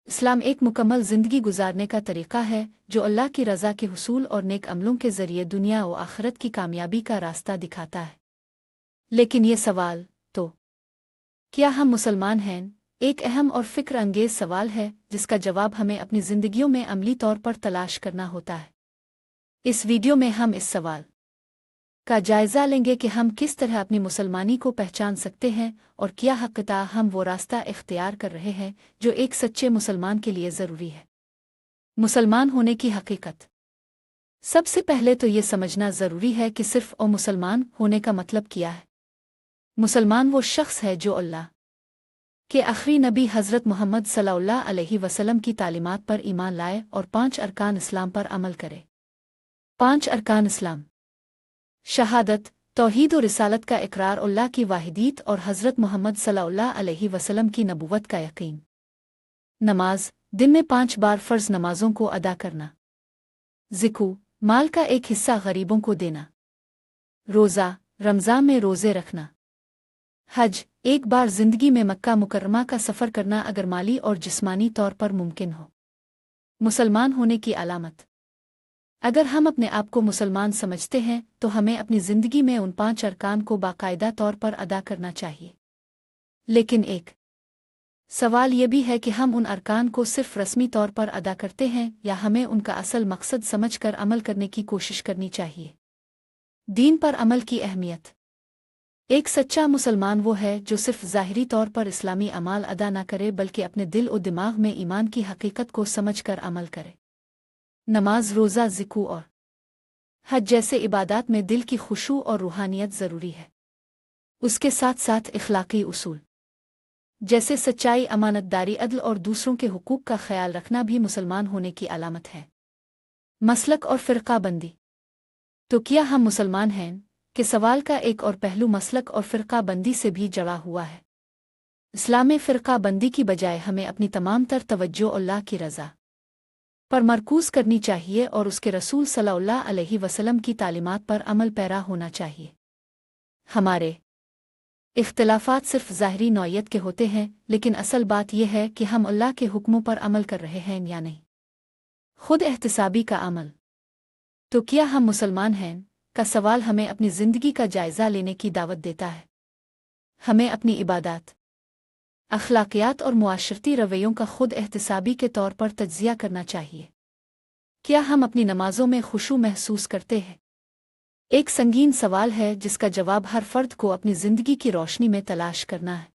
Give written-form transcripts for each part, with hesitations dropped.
इस्लाम एक मुकम्मल ज़िंदगी गुजारने का तरीक़ा है जो अल्लाह की रज़ा के हुसूल और नेक अमलों के ज़रिए दुनिया व आखिरत की कामयाबी का रास्ता दिखाता है। लेकिन ये सवाल तो क्या हम मुसलमान हैं? एक अहम और फ़िक्र अंगेज़ सवाल है जिसका जवाब हमें अपनी ज़िंदगियों में अमली तौर पर तलाश करना होता है। इस वीडियो में हम इस सवाल का जायज़ा लेंगे कि हम किस तरह अपनी मुसलमानी को पहचान सकते हैं और क्या हक़ता हम वो रास्ता इख्तियार कर रहे हैं जो एक सच्चे मुसलमान के लिए ज़रूरी है। मुसलमान होने की हकीकत। सबसे पहले तो ये समझना ज़रूरी है कि सिर्फ़ और मुसलमान होने का मतलब क्या है। मुसलमान वो शख्स है जो अल्लाह के आखिरी नबी हज़रत मोहम्मद सल्लल्लाहु अलैहि वसल्लम की तालीमात पर ईमान लाए और 5 अरकान इस्लाम पर अमल करे। 5 अरकान इस्लाम: शहादत, तौहीद और रिसालत का इकरार, अल्लाह की वाहिदियत और हज़रत मोहम्मद सल्लल्लाहु अलैहि वसल्लम की नबुव्वत का यकीन। नमाज, दिन में 5 बार फ़र्ज़ नमाजों को अदा करना। ज़िक्र, माल का एक हिस्सा गरीबों को देना। रोज़ा, रमज़ान में रोज़े रखना। हज, एक बार ज़िंदगी में मक्का मुकर्रमा का सफ़र करना अगर माली और जिस्मानी तौर पर मुमकिन हो। मुसलमान होने की अलामत। अगर हम अपने आप को मुसलमान समझते हैं तो हमें अपनी ज़िंदगी में उन 5 अरकान को बाकायदा तौर पर अदा करना चाहिए। लेकिन एक सवाल ये भी है कि हम उन अरकान को सिर्फ रस्मी तौर पर अदा करते हैं या हमें उनका असल मकसद समझकर अमल करने की कोशिश करनी चाहिए। दीन पर अमल की अहमियत। एक सच्चा मुसलमान वो है जो सिर्फ ज़ाहिरी तौर पर इस्लामी अमाल अदा न करे बल्कि अपने दिल और दिमाग में ईमान की हकीकत को समझकर अमल करे। नमाज, रोज़ा, ज़िक्र और हज जैसे इबादात में दिल की खुशू और रूहानियत ज़रूरी है। उसके साथ साथ इखलाकी उसूल जैसे सच्चाई, अमानतदारी, अदल और दूसरों के हुकूक का ख्याल रखना भी मुसलमान होने की अलामत है। मसलक और फ़िरक़ाबंदी। तो क्या हम मुसलमान हैं के सवाल का एक और पहलू मसलक और फ़िरक़ाबंदी से भी जुड़ा हुआ है। इस्लाम में फ़िरक़ाबंदी की बजाय हमें अपनी तमाम तर तवज्जो अल्लाह की रज़ा पर मरकूज़ करनी चाहिए और उसके रसूल सल्लल्लाहु अलैहि वसल्लम की तालीमात पर अमल पैरा होना चाहिए। हमारे इख्तिलाफ़ात सिर्फ ज़ाहिरी नौइयत के होते हैं, लेकिन असल बात यह है कि हम अल्लाह के हुक्मों पर अमल कर रहे हैं या नहीं। खुद एहतिसाबी का अमल। तो क्या हम मुसलमान हैं का सवाल हमें अपनी ज़िंदगी का जायज़ा लेने की दावत देता है। हमें अपनी इबादत, अखलाकियात और मुआशरती रवैयों का खुद एहतिसाबी के तौर पर तज्ज़िया करना चाहिए। क्या हम अपनी नमाज़ों में खुशू महसूस करते हैं? एक संगीन सवाल है जिसका जवाब हर फ़र्द को अपनी ज़िंदगी की रोशनी में तलाश करना है।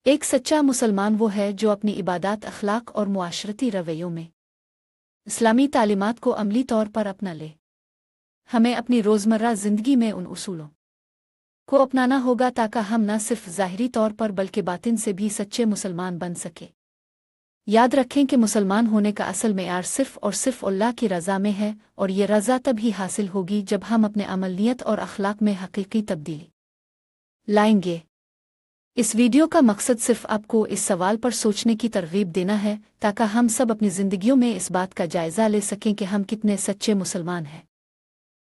एक सच्चा मुसलमान वो है जो अपनी इबादत, अखलाक और मुआशरती रवैयों में इस्लामी तालीमात को अमली तौर पर अपना ले। हमें अपनी रोज़मर्रा ज़िंदगी में उन उसूलों को अपनाना होगा ताकि हम न सिर्फ ज़ाहिरी तौर पर बल्कि बातिन से भी सच्चे मुसलमान बन सके। याद रखें कि मुसलमान होने का असल मेयार सिर्फ और सिर्फ अल्लाह की रज़ा में है और ये रज़ा तब ही हासिल होगी जब हम अपने अमलियत और अखलाक में हकीकी तब्दीली लाएंगे। इस वीडियो का मकसद सिर्फ आपको इस सवाल पर सोचने की तरगीब देना है ताकि हम सब अपनी ज़िंदगियों में इस बात का जायज़ा ले सकें कि हम कितने सच्चे मुसलमान हैं।